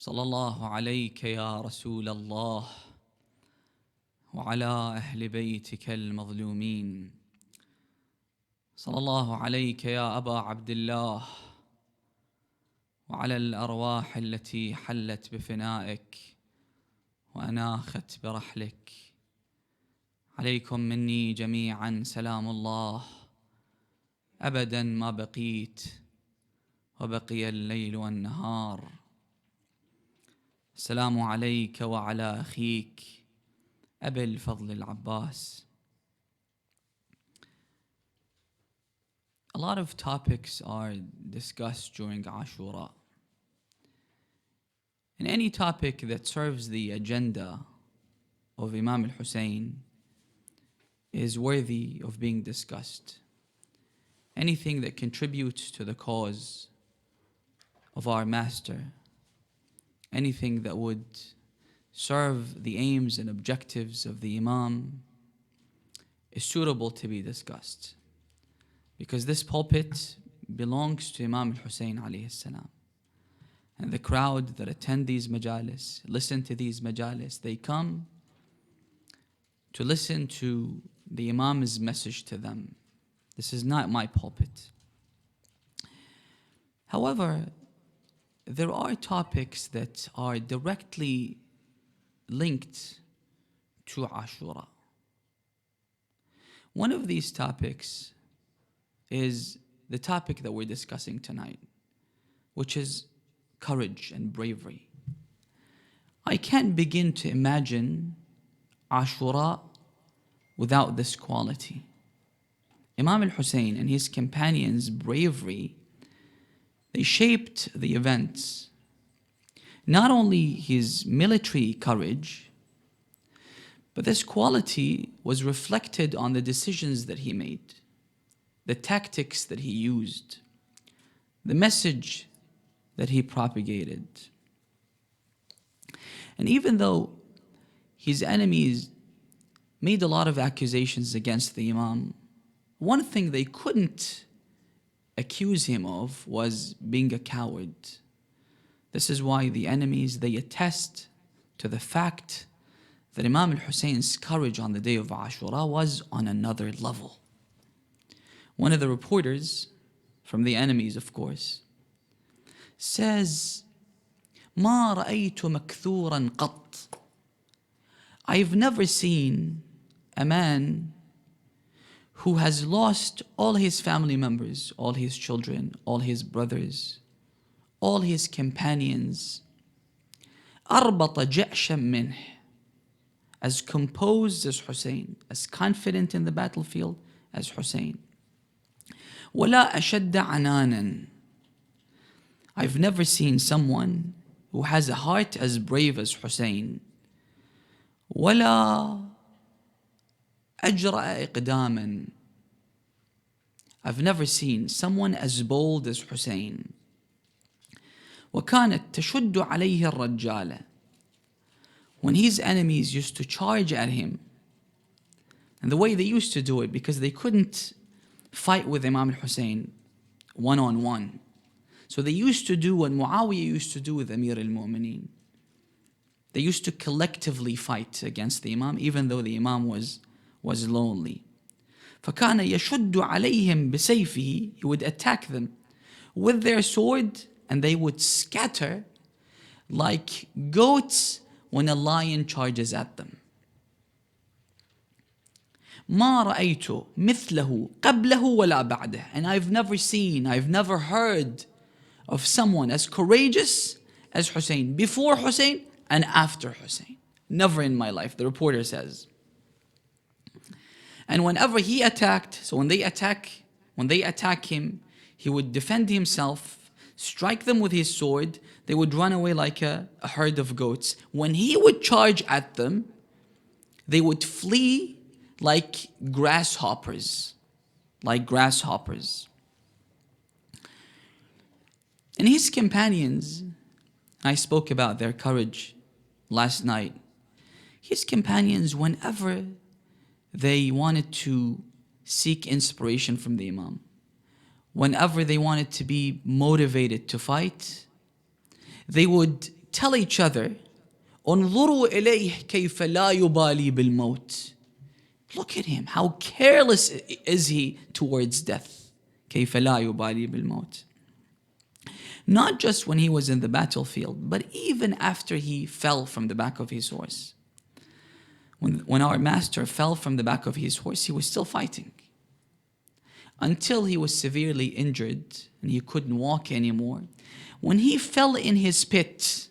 صلى الله عليك يا رسول الله وعلى أهل بيتك المظلومين. صلى الله عليك يا أبا عبد الله وعلى الأرواح التي حلت بفنائك وأناخت برحلك. عليكم مني جميعا سلام الله أبدا ما بقيت وبقي الليل والنهار. السلام عليك وعلى أخيك أبي الفضل العباس. A lot of topics are discussed during Ashura. And any topic that serves the agenda of Imam al-Hussein is worthy of being discussed. Anything that contributes to the cause of our master, anything that would serve the aims and objectives of the Imam is suitable to be discussed. Because this pulpit belongs to Imam al-Hussein alayhi salam. And the crowd that attend these majalis, listen to these majalis, they come to listen to the Imam's message to them. This is not my pulpit. However, there are topics that are directly linked to Ashura. One of these topics is the topic that we're discussing tonight, which is courage and bravery. I can't begin to imagine Ashura without this quality. Imam al-Hussein and his companions' bravery, they shaped the events. Not only his military courage, but this quality was reflected on the decisions that he made, the tactics that he used, the message that he propagated. And even though his enemies made a lot of accusations against the Imam, one thing they couldn't accuse him of was being a coward. This is why the enemies, they attest to the fact that Imam al-Hussein's courage on the day of Ashura was on another level. One of the reporters, from the enemies of course, says, "ما رأيت مكثورا قط." I've never seen a man who has lost all his family members, all his children, all his brothers, all his companions, أربط جأشا منه, as composed as Hussein, as confident in the battlefield as Hussein. ولا أشد عنانا. I've never seen someone who has a heart as brave as Hussein. ولا أجرأ إقداما. I've never seen someone as bold as Hussein. وكانت تشد عليه الرجالة. When his enemies used to charge at him, and the way they used to do it, because they couldn't fight with Imam al-Hussein one-on-one, so they used to do what Muawiyah used to do with Amir al-Mu'mineen. They used to collectively fight against the Imam, even though the Imam was lonely. فَكَانَ يَشُدُّ عَلَيْهِمْ بِسَيْفِهِ. He would attack them with their sword, and they would scatter like goats when a lion charges at them. مَا رَأَيْتُ مِثْلَهُ قَبْلَهُ وَلَا بَعْدَهُ. And I've never heard of someone as courageous as Hussein, before Hussein and after Hussein. Never in my life, the reporter says. And whenever he attacked, so when they attack him, he would defend himself, strike them with his sword, they would run away like a herd of goats. When he would charge at them, they would flee like grasshoppers. And his companions, I spoke about their courage last night. His companions, whenever they wanted to seek inspiration from the Imam, whenever they wanted to be motivated to fight, they would tell each other, انظروا إليه كيف لا يبالي بالموت. Look at him, how careless is he towards death. كيف لا يبالي بالموت. Not just when he was in the battlefield, but even after he fell from the back of his horse. When our master fell from the back of his horse, he was still fighting. Until he was severely injured and he couldn't walk anymore. When he fell in his pit,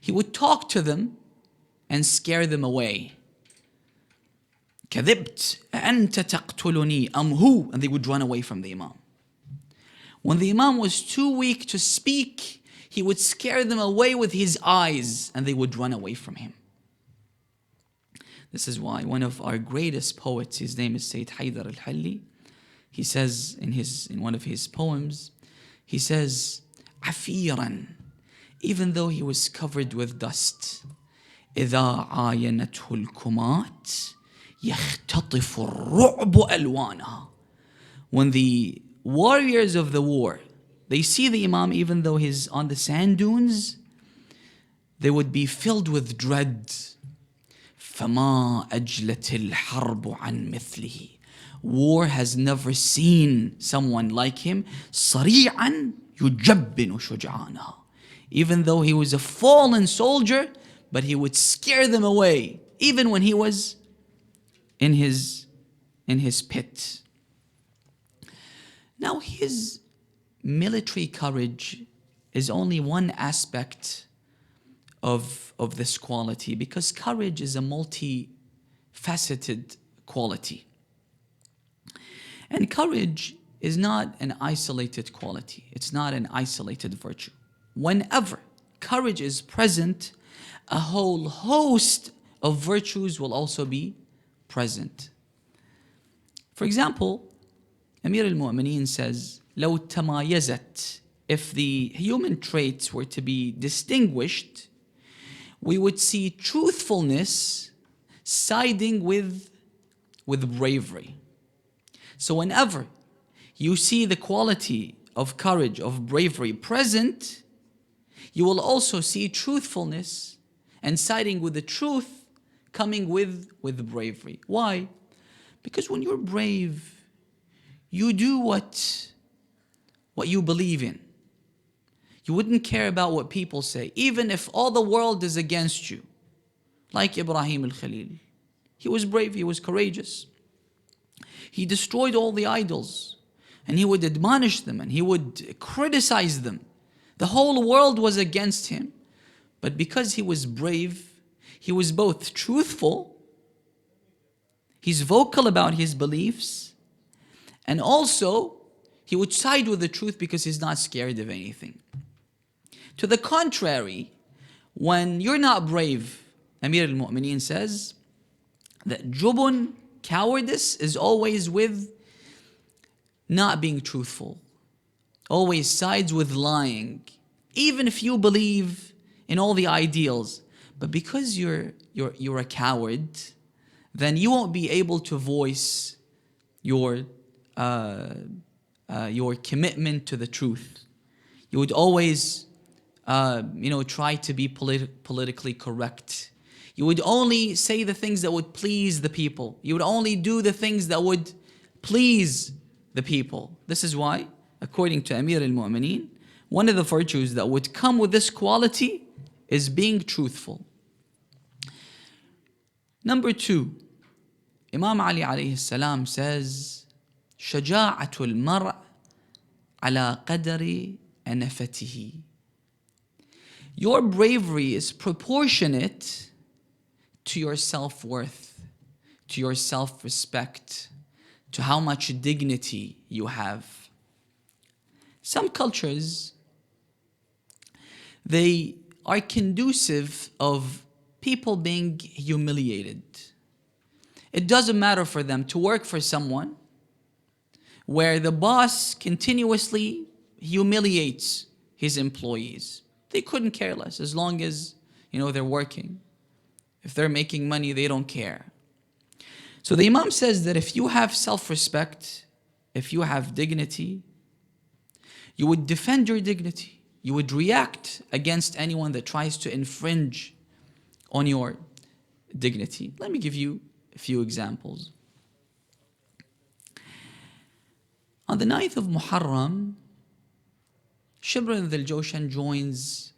he would talk to them and scare them away. كذبت أنت تقتلني أم هو, and they would run away from the Imam. When the Imam was too weak to speak, he would scare them away with his eyes and they would run away from him. This is why one of our greatest poets, his name is Sayyid Haydar al-Halli, he says in one of his poems, he says, عفيرا, even though he was covered with dust, إذا عاينته الكمات يختطف الرعب ألوانها. When the warriors of the war, they see the Imam even though he's on the sand dunes, they would be filled with dread. فما أجلت الحرب عن مثله. War has never seen someone like him. صريعا يجبن شجعانها. Even though he was a fallen soldier, but he would scare them away, even when he was in his pit. Now his military courage is only one aspect of this quality, because courage is a multifaceted quality. And courage is not an isolated quality. It's not an isolated virtue. Whenever courage is present, a whole host of virtues will also be present. For example, Amir al-Mu'mineen says, لو تمايزت, if the human traits were to be distinguished, we would see truthfulness siding with bravery. So whenever you see the quality of courage, of bravery present, you will also see truthfulness and siding with the truth coming with bravery. Why? Because when you're brave, you do what you believe in. You wouldn't care about what people say, even if all the world is against you. Like Ibrahim al-Khalil. He was brave, he was courageous. He destroyed all the idols, and he would admonish them, and he would criticize them. The whole world was against him. But because he was brave, he was both truthful, he's vocal about his beliefs, and also he would side with the truth because he's not scared of anything. To the contrary, when you're not brave, Amir al-Mu'mineen says that jubun, cowardice, is always with not being truthful, always sides with lying, even if you believe in all the ideals. But because you're a coward, then you won't be able to voice your commitment to the truth. You would always try to be politically correct. You would only say the things that would please the people. You would only do the things that would please the people. This is why, according to Amir al-Mu'mineen, one of the virtues that would come with this quality is being truthful. Number 2, Imam Ali alayhi salam says, شجاعة المرء على قدر أنفته. Your bravery is proportionate to your self-worth, to your self-respect, to how much dignity you have. Some cultures, they are conducive of people being humiliated. It doesn't matter for them to work for someone where the boss continuously humiliates his employees. They couldn't care less as long as, they're working. If they're making money, they don't care. So the Imam says that if you have self-respect, if you have dignity, you would defend your dignity. You would react against anyone that tries to infringe on your dignity. Let me give you a few examples. On the 9th of Muharram, Shibr ibn al-Jawshan joins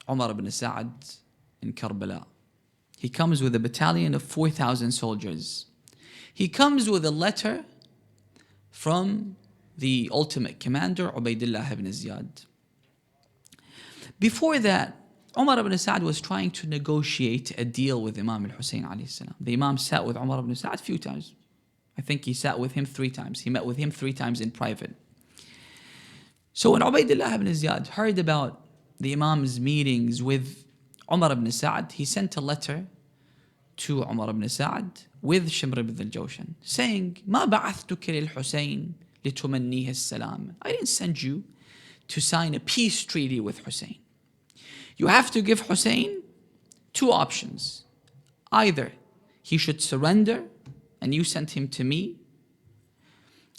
Umar ibn Sa'ad in Karbala. He comes with a battalion of 4,000 soldiers. He comes with a letter from the ultimate commander, Ubaydullah ibn Ziyad. Before that, Umar ibn Sa'ad was trying to negotiate a deal with Imam al-Hussein alayhi salam. The Imam sat with Umar ibn Sa'ad a few times. I think he sat with him 3 times. He met with him 3 times in private. So when Ubaydullah ibn Ziyad heard about the Imam's meetings with Umar ibn Sa'ad, he sent a letter to Umar ibn Sa'ad with Shimr ibn al-Jawshan saying, "Ma ba'athtuka lil-Hussein litumannihi as-salam." I didn't send you to sign a peace treaty with Hussein. You have to give Hussein 2 options. Either he should surrender and you send him to me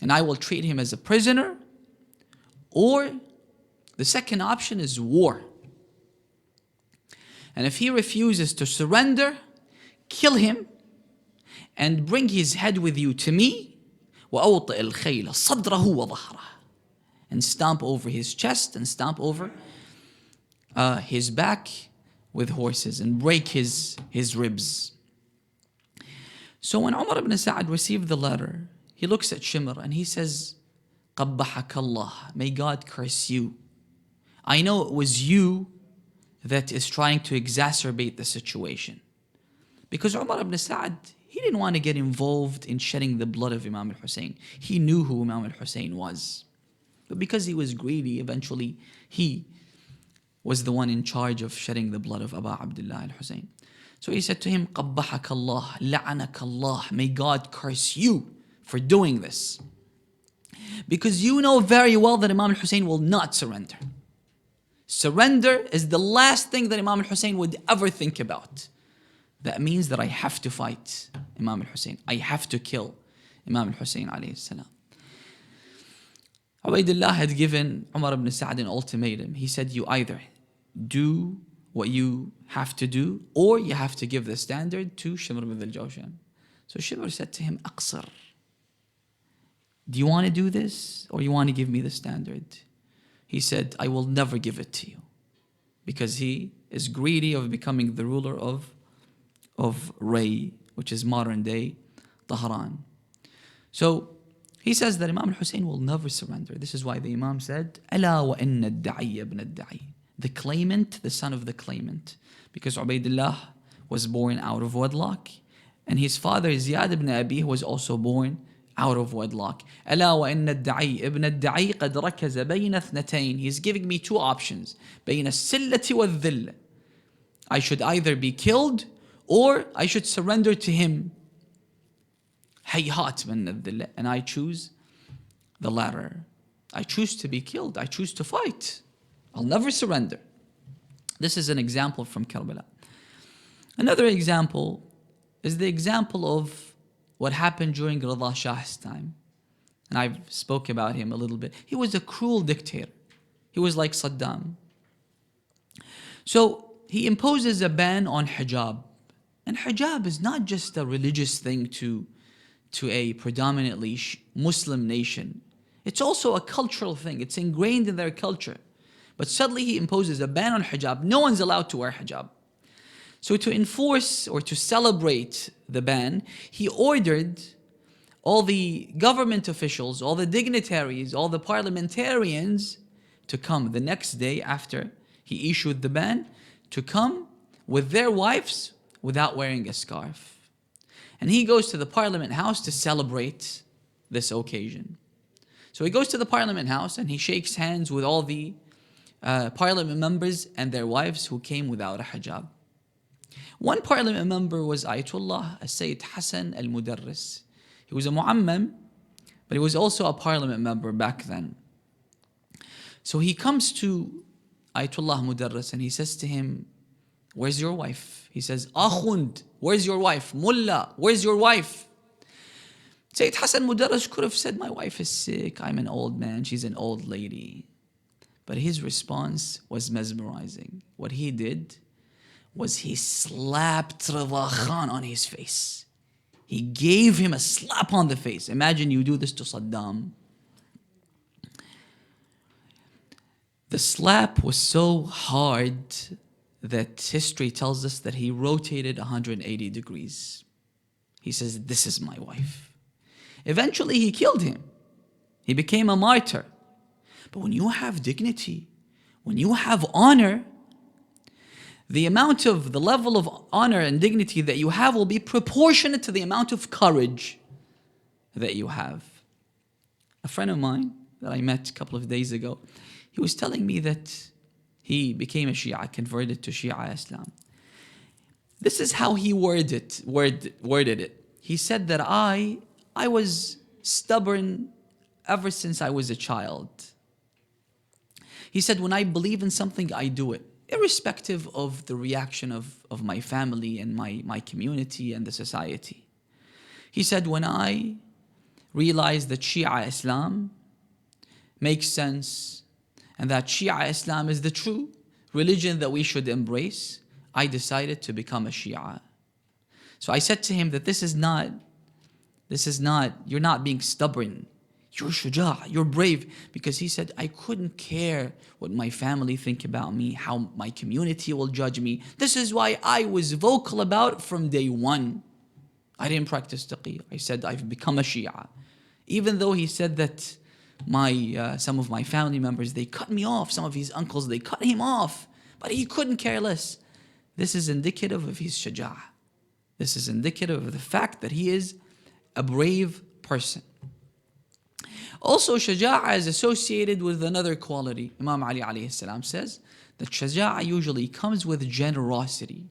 and I will treat him as a prisoner, or the second option is war. And if he refuses to surrender, kill him and bring his head with you to me, وَأَوْطِئِ الْخَيْلَ صَدْرَهُ وَظَهْرَهُ, and stomp over his chest and stomp over his back with horses and break his ribs. So when Umar ibn Sa'ad received the letter, he looks at Shimr and he says, قَبَّحَكَ اللَّهِ, may God curse you. I know it was you that is trying to exacerbate the situation. Because Umar ibn Sa'ad, he didn't want to get involved in shedding the blood of Imam al-Hussein. He knew who Imam al-Hussein was. But because he was greedy, eventually he was the one in charge of shedding the blood of Abu Abdullah al-Hussein. So he said to him, قَبَّحَكَ اللَّهِ لَعَنَكَ اللَّهِ, may God curse you for doing this. Because you know very well that Imam al-Hussein will not surrender. Surrender is the last thing that Imam al-Hussein would ever think about. That means that I have to fight Imam al-Hussein. I have to kill Imam al-Hussein alayhi salam. Ubaydullah had given Umar ibn Sa'ad an ultimatum. He said, you either do what you have to do, or you have to give the standard to Shimr ibn al-Jawshan. So Shimr said to him, Aqsir, do you want to do this, or you want to give me the standard? He said, I will never give it to you. Because he is greedy of becoming the ruler of Ray, which is modern day Tehran. So he says that Imam al-Hussein will never surrender. This is why the Imam said, أَلَا وَإِنَّ الدَّعِيَّ ابْنَ الدَّعِيِّ, the claimant, the son of the claimant. Because Ubaydullah was born out of wedlock, and his father Ziyad ibn Abi was also born out of wedlock. أَلَا وَإِنَّ الدَّعِيِّ ابْنَ الدَّعِيِّ قَدْ رَكَزَ بَيْنَ اثْنَتَيْنِ. He's giving me 2 options. بَيْنَ السِّلَّةِ وَالذِّلَّةِ. I should either be killed or I should surrender to him. هَيْهَاتْ مِنَ الذِّلَّةِ. And I choose the latter. I choose to be killed. I choose to fight. I'll never surrender. This is an example from Karbala. Another example is the example of what happened during Rida Shah's time. And I've spoke about him a little bit. He was a cruel dictator. He was like Saddam. So he imposes a ban on hijab. And hijab is not just a religious thing to a predominantly Muslim nation. It's also a cultural thing. It's ingrained in their culture. But suddenly he imposes a ban on hijab. No one's allowed to wear hijab. So to enforce or to celebrate the ban, he ordered all the government officials, all the dignitaries, all the parliamentarians to come the next day after he issued the ban, to come with their wives without wearing a scarf. And he goes to the Parliament House to celebrate this occasion. So he goes to the Parliament House and he shakes hands with all the Parliament members and their wives who came without a hijab. One Parliament member was Ayatollah Sayyid Hassan Almodarresi. He was a mu'ammam, but he was also a Parliament member back then. So he comes to Ayatollah Mudarris and he says to him, where's your wife? He says, Akhund, where's your wife? Mullah, where's your wife? Sayyid Hassan Mudarris could have said, my wife is sick, I'm an old man, she's an old lady. But his response was mesmerizing. What he did was he slapped Rida Khan on his face. He gave him a slap on the face. Imagine you do this to Saddam. The slap was so hard that history tells us that he rotated 180 degrees. He says, this is my wife. Eventually he killed him. He became a martyr. But when you have dignity, when you have honor, the level of honor and dignity that you have will be proportionate to the amount of courage that you have. A friend of mine that I met a couple of days ago, he was telling me that he became a Shia, converted to Shia Islam. This is how he worded it. He said that I was stubborn ever since I was a child. He said, when I believe in something, I do it, irrespective of the reaction of my family and my community and the society. He said, when I realized that Shia Islam makes sense and that Shia Islam is the true religion that we should embrace, I decided to become a Shia. So I said to him that this is not, you're not being stubborn. You're shuja', you're brave. Because he said, I couldn't care what my family think about me, how my community will judge me. This is why I was vocal about it from day one. I didn't practice taqiyya. I said, I've become a Shia. Even though he said that some of my family members, they cut me off. Some of his uncles, they cut him off. But he couldn't care less. This is indicative of his shuja'. This is indicative of the fact that he is a brave person. Also, shaja'a is associated with another quality. Imam Ali alayhi salam says that shaja'a usually comes with generosity.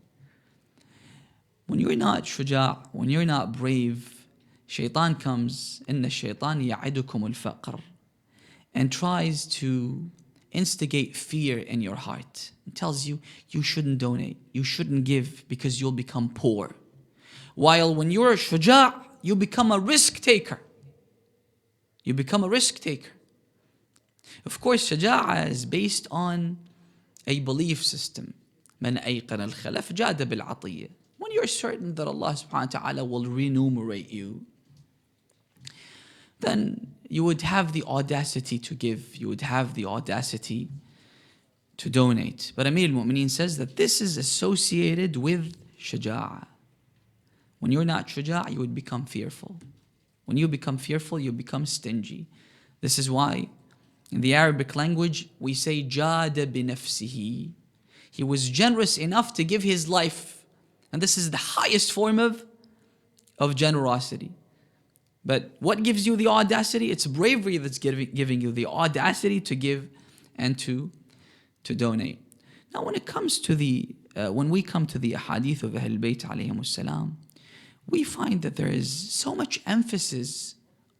When you're not shaja', when you're not brave, shaitan comes, inna shaitan ya'idukum al-faqr, and tries to instigate fear in your heart. It tells you, you shouldn't donate, you shouldn't give because you'll become poor. While when you're a shaja', you become a risk taker. You become a risk taker. Of course, shaja'a is based on a belief system. من أيقن الخلف جاد بالعطية. When you're certain that Allah subhanahu wa ta'ala will remunerate you, then you would have the audacity to give. You would have the audacity to donate. But Amir al-Mu'mineen says that this is associated with shaja'a. When you're not shaja'a, you would become fearful. When you become fearful, you become stingy. This is why in the Arabic language, we say jada binafsihi. He was generous enough to give his life. And this is the highest form of generosity. But what gives you the audacity? It's bravery that's giving you the audacity to give and to donate. Now when it comes to when we come to the ahadith of Ahl Bayt alayhimus salam, we find that there is so much emphasis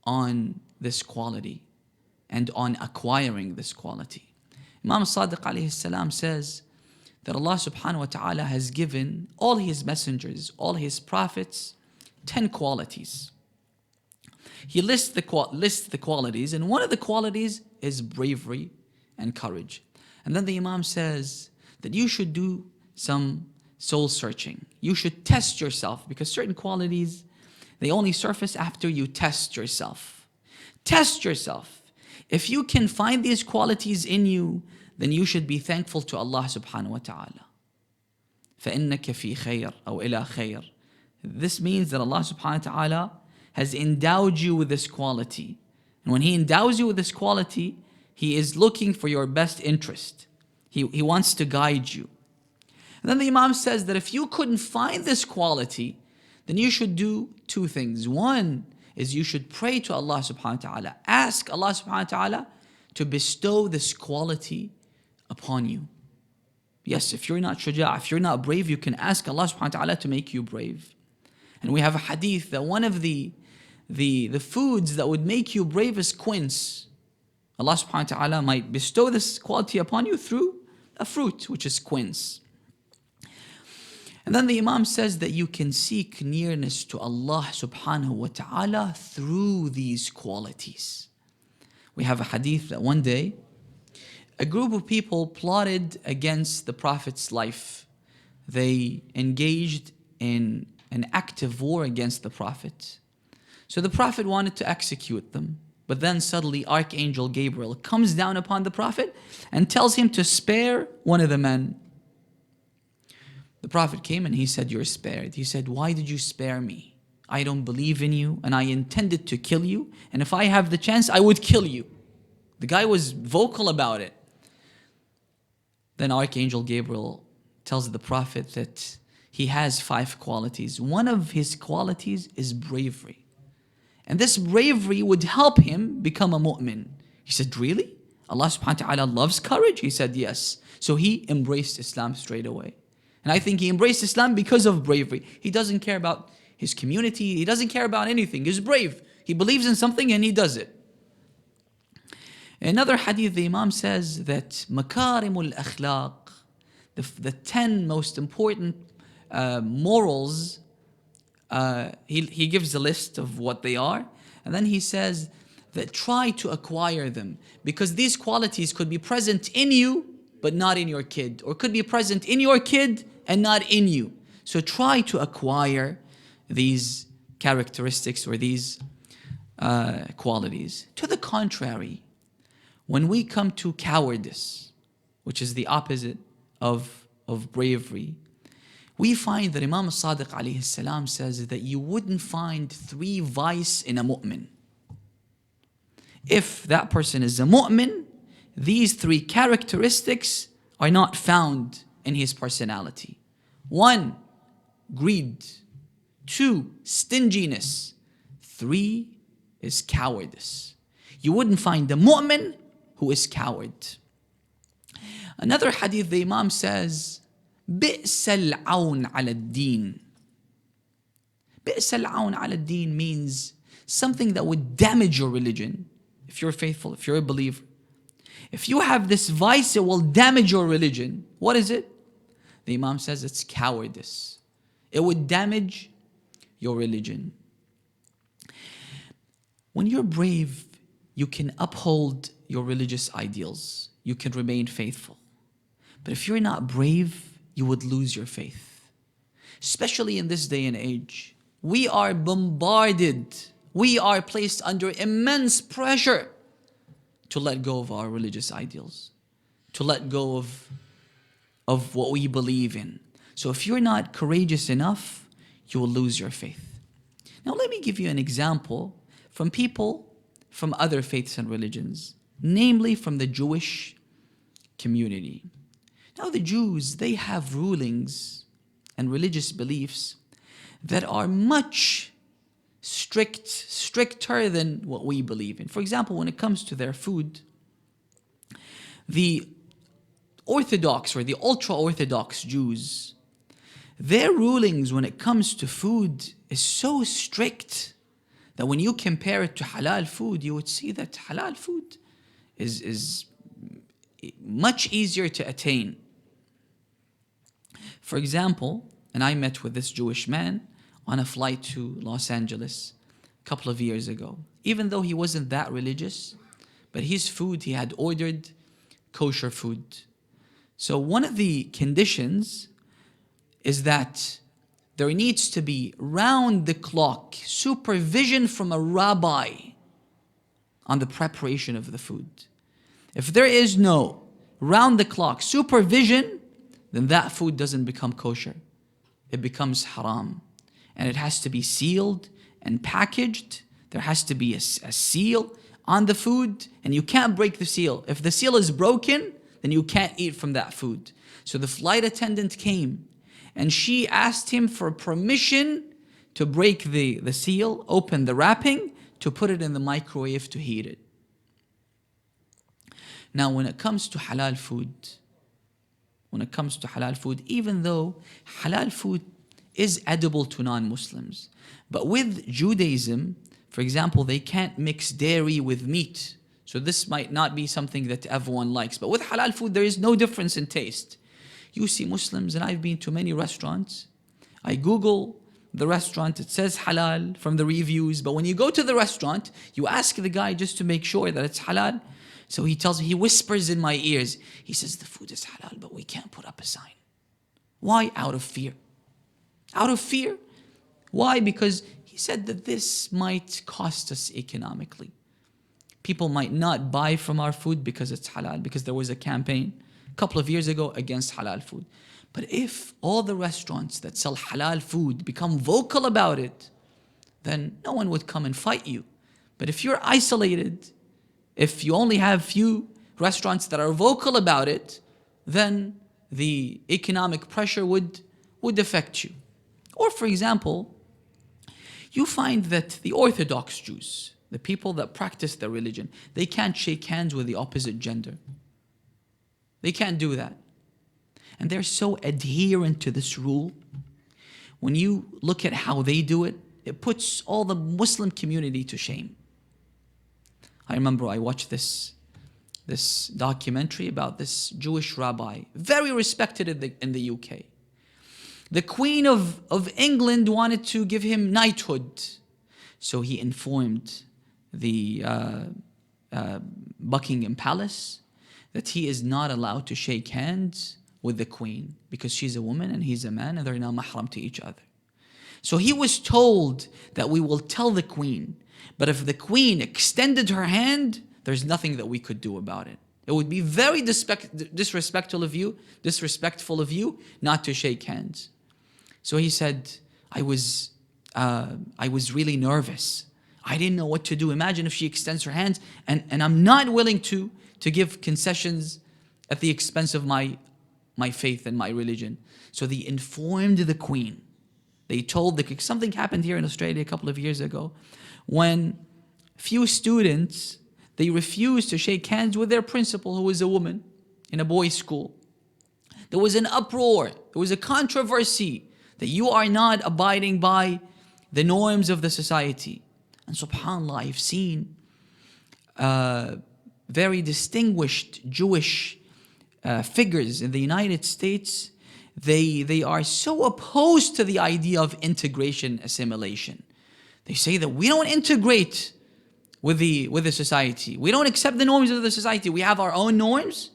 on this quality and on acquiring this quality. Imam Sadiq alayhi salam says that Allah subhanahu wa ta'ala has given all his messengers, all his prophets, 10 qualities. He lists the qualities, and one of the qualities is bravery and courage. And then the Imam says that you should do some soul searching. You should test yourself, because certain qualities, they only surface after you test yourself. Test yourself. If you can find these qualities in you, then you should be thankful to Allah subhanahu wa ta'ala. فَإِنَّكَ فِي خَيْرٍ أو إِلَى خَيْرٍ. This means that Allah subhanahu wa ta'ala has endowed you with this quality. And when He endows you with this quality, He is looking for your best interest. He wants to guide you. And then the Imam says that if you couldn't find this quality, then you should do two things. One is you should pray to Allah subhanahu wa ta'ala. Ask Allah subhanahu wa ta'ala to bestow this quality upon you. Yes, if you're not shuja', if you're not brave, you can ask Allah subhanahu wa ta'ala to make you brave. And we have a hadith that one of the foods that would make you brave is quince. Allah subhanahu wa ta'ala might bestow this quality upon you through a fruit, which is quince. And then the Imam says that you can seek nearness to Allah subhanahu wa ta'ala through these qualities. We have a hadith that one day a group of people plotted against the Prophet's life. They engaged in an active war against the Prophet. So the Prophet wanted to execute them. But then suddenly Archangel Gabriel comes down upon the Prophet and tells him to spare one of the men. The Prophet came and he said, "You're spared." He said, "Why did you spare me? I don't believe in you and I intended to kill you. And if I have the chance, I would kill you." The guy was vocal about it. Then Archangel Gabriel tells the Prophet that he has 5 qualities. One of his qualities is bravery. And this bravery would help him become a mu'min. He said, "Really? Allah subhanahu wa ta'ala loves courage?" He said, "Yes." So he embraced Islam straight away. And I think he embraced Islam because of bravery. He doesn't care about his community. He doesn't care about anything. He's brave. He believes in something and he does it. Another hadith, the Imam says that makarimul akhlaq, the 10 most important morals, he gives a list of what they are. And then he says that try to acquire them, because these qualities could be present in you but not in your kid, or could be present in your kid and not in you. So try to acquire these characteristics or these qualities. To the contrary, when we come to cowardice, which is the opposite of bravery, we find that Imam Sadiq alayhi salam says that you wouldn't find 3 vices in a mu'min. If that person is a mu'min, these 3 characteristics are not found in his personality. 1, greed. 2, stinginess. 3 is cowardice. You wouldn't find a mu'min who is coward. Another hadith, the Imam says, بئس العون على الدين. بئس العون على الدين means something that would damage your religion. If you're faithful, if you're a believer, if you have this vice, it will damage your religion. What is it? The Imam says it's cowardice. It would damage your religion. When you're brave, you can uphold your religious ideals. You can remain faithful. But if you're not brave, you would lose your faith. Especially in this day and age, we are bombarded. We are placed under immense pressure to let go of our religious ideals, to let go of what we believe in. So if you're not courageous enough, you will lose your faith. Now let me give you an example from people from other faiths and religions, namely from the Jewish community. Now the Jews, they have rulings and religious beliefs that are much stricter than what we believe in. For example, when it comes to their food, the Orthodox or the ultra-Orthodox Jews, their rulings when it comes to food is so strict that when you compare it to halal food, you would see that halal food is much easier to attain. For example, and I met with this Jewish man on a flight to Los Angeles a couple of years ago. Even though he wasn't that religious, but his food, he had ordered kosher food. So one of the conditions is that there needs to be round-the-clock supervision from a rabbi on the preparation of the food. If there is no round-the-clock supervision, then that food doesn't become kosher. It becomes haram. And it has to be sealed and packaged. There has to be a seal on the food, and you can't break the seal. If the seal is broken, then you can't eat from that food. So the flight attendant came, and she asked him for permission to break the seal, open the wrapping, to put it in the microwave to heat it. Now, when it comes to halal food, even though halal food is edible to non-Muslims, but with Judaism, for example, they can't mix dairy with meat. So this might not be something that everyone likes. But with halal food, there is no difference in taste. You see Muslims, and I've been to many restaurants. I Google the restaurant, it says halal from the reviews. But when you go to the restaurant, you ask the guy just to make sure that it's halal. So he whispers in my ears. He says, the food is halal, but we can't put up a sign. Why? Out of fear. Out of fear. Why? Because he said that this might cost us economically. People might not buy from our food because it's halal, because there was a campaign a couple of years ago against halal food. But if all the restaurants that sell halal food become vocal about it, then no one would come and fight you. But if you're isolated, if you only have few restaurants that are vocal about it, then the economic pressure would affect you. Or for example, you find that the Orthodox Jews, the people that practice their religion, they can't shake hands with the opposite gender. They can't do that. And they're so adherent to this rule. When you look at how they do it, it puts all the Muslim community to shame. I remember I watched this documentary about this Jewish rabbi, very respected in the UK. The Queen of England wanted to give him knighthood. So he informed the Buckingham Palace that he is not allowed to shake hands with the Queen because she's a woman and he's a man and they're now mahram to each other. So he was told that we will tell the Queen, but if the Queen extended her hand, there's nothing that we could do about it. It would be very disrespectful of you not to shake hands. So he said, I was really nervous. I didn't know what to do. Imagine if she extends her hands and I'm not willing to give concessions at the expense of my faith and my religion. So they informed the Queen. They told something happened here in Australia a couple of years ago when few students, they refused to shake hands with their principal, who was a woman, in a boys' school. There was an uproar. There was a controversy that you are not abiding by the norms of the society. And subhanAllah, I've seen very distinguished Jewish figures in the United States. They are so opposed to the idea of integration, assimilation. They say that we don't integrate with the society. We don't accept the norms of the society. We have our own norms,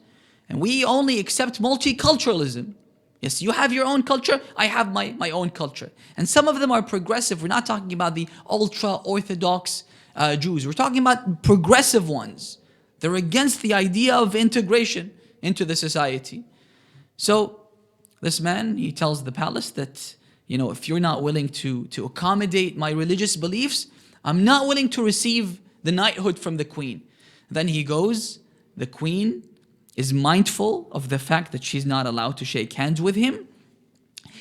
and we only accept multiculturalism. Yes, you have your own culture, I have my own culture. And some of them are progressive. We're not talking about the ultra-Orthodox Jews. We're talking about progressive ones. They're against the idea of integration into the society. So this man, he tells the palace that, if you're not willing to accommodate my religious beliefs, I'm not willing to receive the knighthood from the Queen. Then he goes, the Queen is mindful of the fact that she's not allowed to shake hands with him.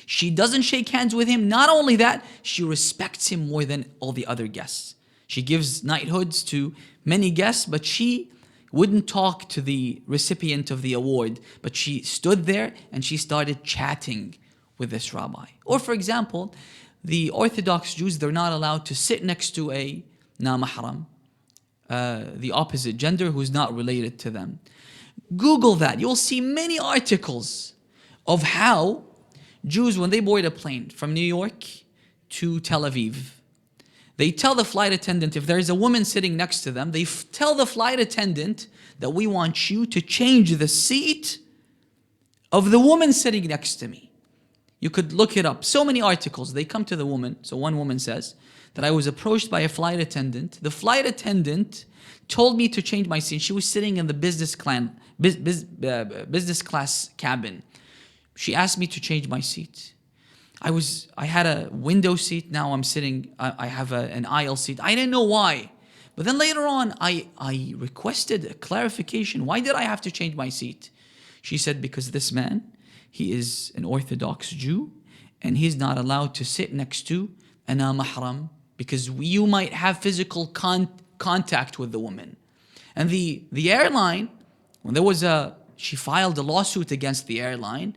She doesn't shake hands with him. Not only that, she respects him more than all the other guests. She gives knighthoods to many guests, but she wouldn't talk to the recipient of the award, but she stood there and she started chatting with this rabbi. Or for example, the Orthodox Jews, they're not allowed to sit next to a na-mahram, the opposite gender who's not related to them. Google that. You'll see many articles of how Jews, when they board a plane from New York to Tel Aviv, they tell the flight attendant, if there's a woman sitting next to them, they tell the flight attendant that we want you to change the seat of the woman sitting next to me. You could look it up. So many articles. They come to the woman. So one woman says that I was approached by a flight attendant. The flight attendant told me to change my seat. She was sitting in the business class cabin. She asked me to change my seat. I had a window seat. Now I'm sitting, I have an aisle seat. I didn't know why. But then later on, I requested a clarification. Why did I have to change my seat? She said, because this man, he is an Orthodox Jew, and he's not allowed to sit next to an mahram because you might have physical contact with the woman. And the airline, when she filed a lawsuit against the airline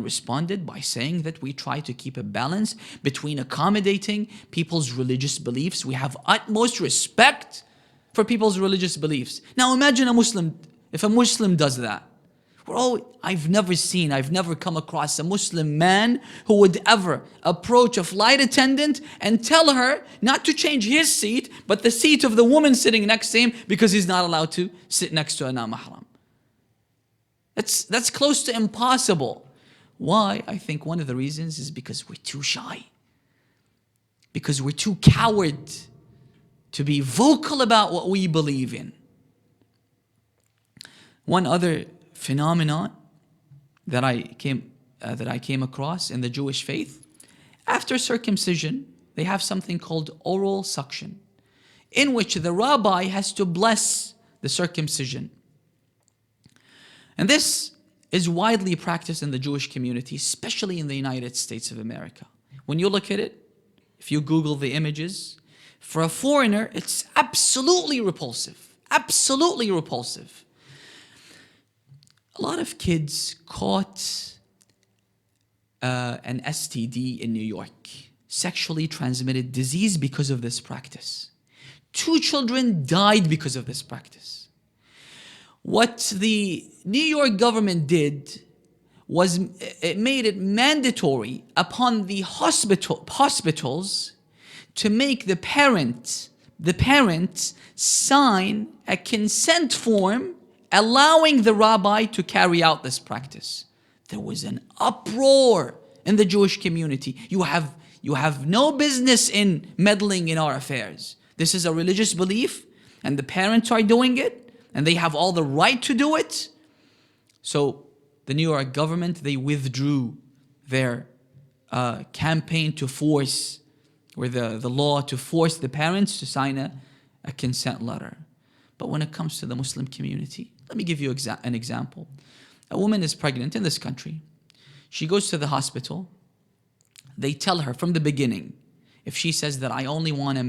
responded by saying that we try to keep a balance between accommodating people's religious beliefs. We have utmost respect for people's religious beliefs. Now imagine if a Muslim does that. I've never come across a Muslim man who would ever approach a flight attendant and tell her not to change his seat, but the seat of the woman sitting next to him, because he's not allowed to sit next to a non-mahram. That's close to impossible. Why? I think one of the reasons is because we're too shy. Because we're too coward to be vocal about what we believe in. One other phenomenon that I came across in the Jewish faith, after circumcision, they have something called oral suction, in which the rabbi has to bless the circumcision. And this is widely practiced in the Jewish community, especially in the United States of America. When you look at it, if you Google the images, for a foreigner, it's absolutely repulsive. Absolutely repulsive. A lot of kids caught an STD in New York, sexually transmitted disease, because of this practice. 2 children died because of this practice. What the New York government did was it made it mandatory upon the hospitals to make the parents sign a consent form allowing the rabbi to carry out this practice. There was an uproar in the Jewish community. You have no business in meddling in our affairs. This is a religious belief, and the parents are doing it, and they have all the right to do it. So the New York government, they withdrew their campaign to force, or the law to force the parents to sign a consent letter. But when it comes to the Muslim community, let me give you an example. A woman is pregnant in this country. She goes to the hospital. They tell her from the beginning, if she says that I only want I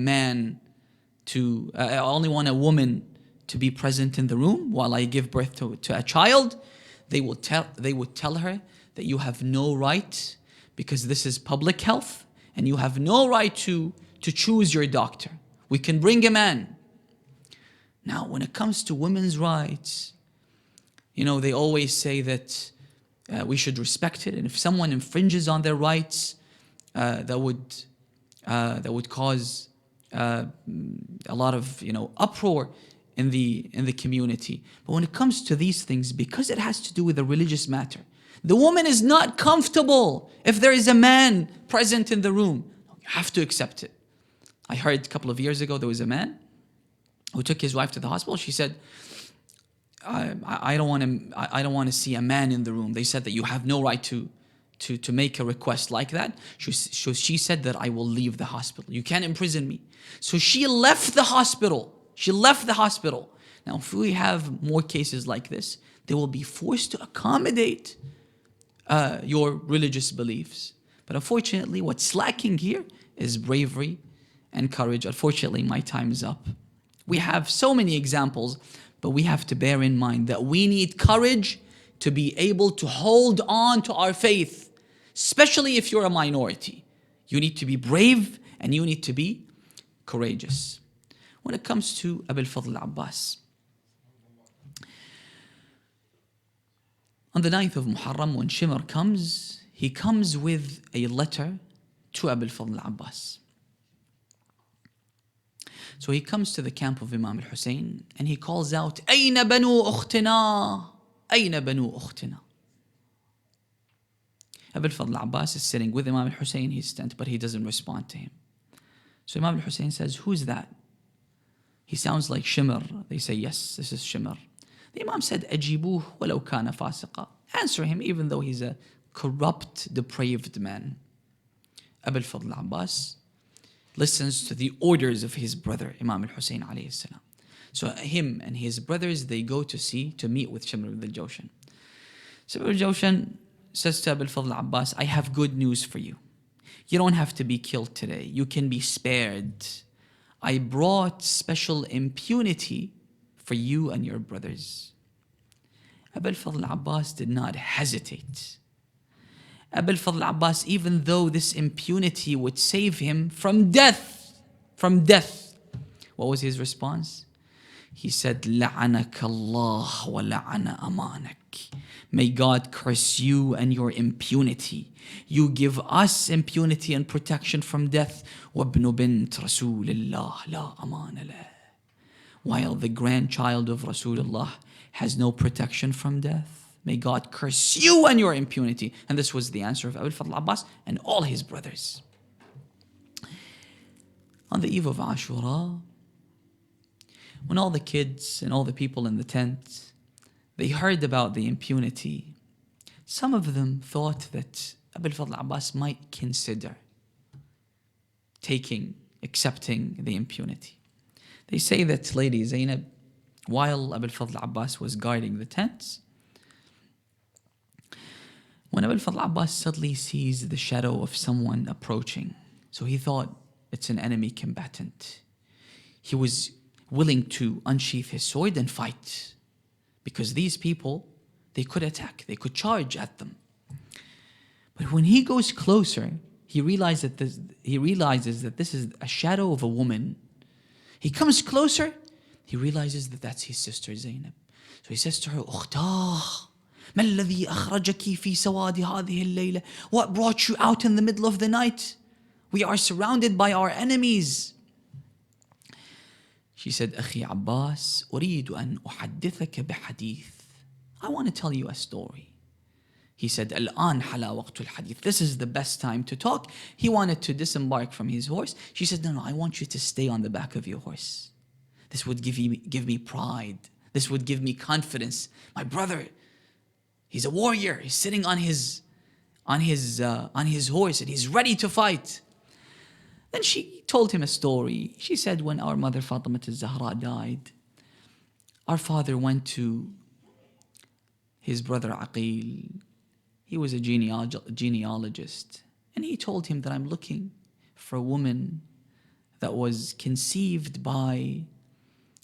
only want a woman to be present in the room while I give birth to a child, they would tell her that you have no right, because this is public health, and you have no right to choose your doctor. We can bring a man. Now, when it comes to women's rights, they always say that we should respect it, and if someone infringes on their rights, that would cause a lot of uproar in the community. But when it comes to these things, because it has to do with a religious matter, the woman is not comfortable if there is a man present in the room. You have to accept it. I heard a couple of years ago there was a man who took his wife to the hospital. She said, I don't want to see a man in the room. They said that you have no right to make a request like that. She said that I will leave the hospital. You can't imprison me. So she left the hospital. Now, if we have more cases like this, they will be forced to accommodate your religious beliefs. But unfortunately, what's lacking here is bravery and courage. Unfortunately, my time is up. We have so many examples, but we have to bear in mind that we need courage to be able to hold on to our faith, especially if you're a minority. You need to be brave and you need to be courageous. When it comes to Abu al-Fadl Abbas, on the 9th of Muharram, when Shimr comes, he comes with a letter to Abu al-Fadl Abbas. So he comes to the camp of Imam al-Hussein and he calls out, أين بنو أختنا? أين بنو أختنا? Abu al-Fadl Abbas is sitting with Imam al-Hussein, he's tent, but he doesn't respond to him. So Imam al-Hussein says, who's that? He sounds like Shimr. They say, yes, this is Shimr. The Imam said, أجيبوه ولو كان فاسقا. Answer him even though he's a corrupt, depraved man. Abu al-Fadl Abbas listens to the orders of his brother, Imam al-Hussein alayhi salam. So him and his brothers, they go to meet with Shimr ibn al-Jawshan. Shimr ibn al-Jawshan says to Abu al-Fadl Abbas, I have good news for you. You don't have to be killed today. You can be spared. I brought special impunity for you and your brothers. Abu al-Fadl Abbas did not hesitate. Abu al-Fadl Abbas, even though this impunity would save him from death, what was his response? He said, لعنك الله ولعن أمانك. May God curse you and your impunity. You give us impunity and protection from death. وَابْنُ بِنْتِ رَسُولِ اللَّهِ لَا أَمَانَ لَهُ. While the grandchild of Rasulullah has no protection from death. May God curse you and your impunity. And this was the answer of Abu al-Fadl Abbas and all his brothers. On the eve of Ashura, when all the kids and all the people in the tent, they heard about the impunity, some of them thought that Abu al-Fadl Abbas might consider accepting the impunity. They say that Lady Zainab, while Abu al-Fadl Abbas was guarding the tents, when Abu al-Fadl Abbas suddenly sees the shadow of someone approaching, so he thought it's an enemy combatant. He was willing to unsheath his sword and fight, because these people, they could attack, they could charge at them. But when he goes closer, he realizes that this is a shadow of a woman. He comes closer, he realizes that that's his sister Zainab. So he says to her, "Ukhtah, ما الذي أخرجك في سواد هذه الليلة?" What brought you out in the middle of the night? We are surrounded by our enemies. She said, "أخي عباس, أريد أن أحدثك بحديث." I want to tell you a story. He said, "الآن حلا وقت الحديث." This is the best time to talk. He wanted to disembark from his horse. She said, "No, I want you to stay on the back of your horse. This would give me pride. This would give me confidence. My brother, he's a warrior. He's sitting on his horse and he's ready to fight." Then she told him a story. She said, when our mother Fatima al-Zahra died, our father went to his brother Aqil. He was a genealogist. And he told him that I'm looking for a woman that was conceived by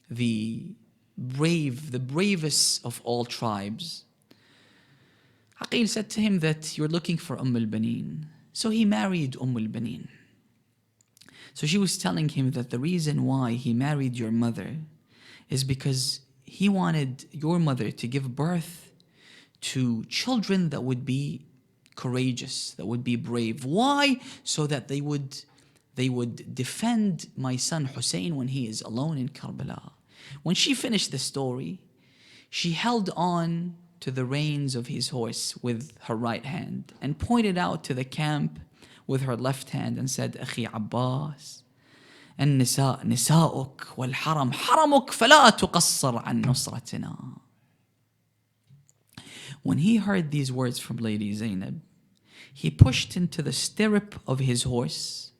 the bravest of all tribes. Aqil said to him that you're looking for al-Banin. So he married al-Banin. So she was telling him that the reason why he married your mother is because he wanted your mother to give birth to children that would be courageous, that would be brave. Why? So that they would defend my son Hussein when he is alone in Karbala. When she finished the story, she held on to the reins of his horse with her right hand and pointed out to the camp with her left hand and said, "أخي عباس, النساء نساؤك والحرم حرمك فلا تقصر عن نصرتنا." When he heard these words from Lady Zainab, he pushed into the stirrup of his horse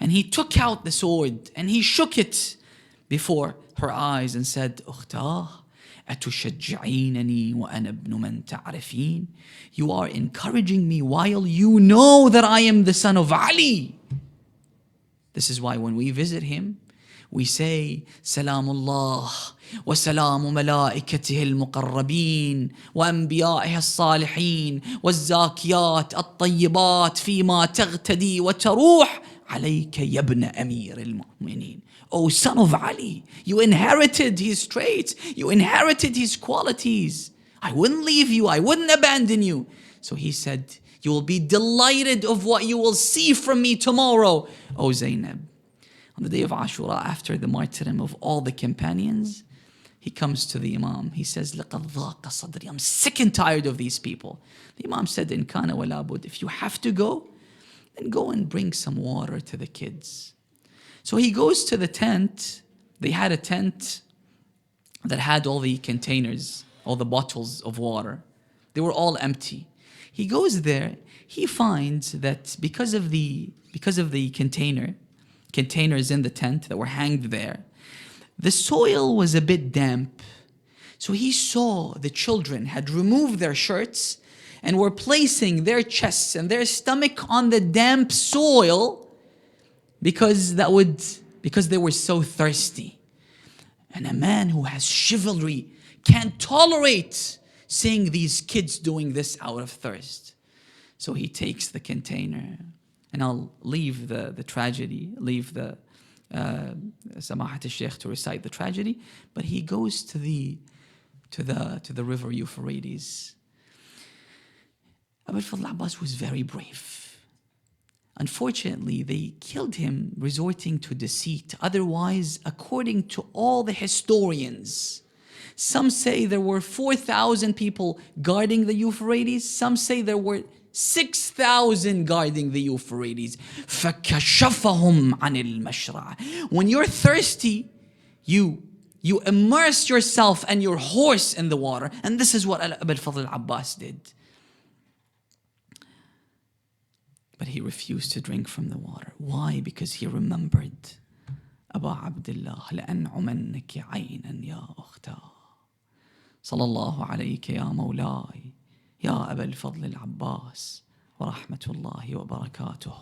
and he took out the sword and he shook it before her eyes and said, "أختاه, أتشجعينني وأنا ابن من تعرفين?" You are encouraging me while you know that I am the son of Ali. This is why when we visit him, we say, "سلام الله وسلام ملائكته المقربين وأنبيائه الصالحين والزاكيات الطيبات فيما تغتدي وتروح عليك يا ابن أمير المؤمنين." Oh, son of Ali, you inherited his traits, you inherited his qualities. I wouldn't leave you, I wouldn't abandon you. So he said, you will be delighted of what you will see from me tomorrow, O Zainab. On the day of Ashura, after the martyrdom of all the companions, he comes to the Imam. He says, لَقَدْ ضَاقَ صَدْرِي, I'm sick and tired of these people. The Imam said, إِنْ كَانَ وَلَا بُدْ, if you have to go, then go and bring some water to the kids. So he goes to the tent. They had a tent that had all the containers, all the bottles of water. They were all empty. He goes there. He finds that because of the containers in the tent that were hanged there, the soil was a bit damp. So he saw the children had removed their shirts and were placing their chests and their stomach on the damp soil because they were so thirsty. And a man who has chivalry can't tolerate seeing these kids doing this out of thirst. So he takes the container, and I'll leave the tragedy, leave the Samahat al-Sheikh to recite the tragedy, but he goes to the river Euphrates, Abu al-Fadl al-Abbas was very brave. Unfortunately, they killed him resorting to deceit. Otherwise, according to all the historians, some say there were 4,000 people guarding the Euphrates. Some say there were 6,000 guarding the Euphrates. فَكَشَفَهُمْ عَنِ الْمَشْرَعِ. When you're thirsty, you immerse yourself and your horse in the water. And this is what Abu al-Fadl al-Abbas did. But he refused to drink from the water. Why? Because he remembered أبا عبد الله لأنعمنك عينا يا أختاه صلى الله عليك يا مولاي يا أبا الفضل العباس ورحمة الله وبركاته.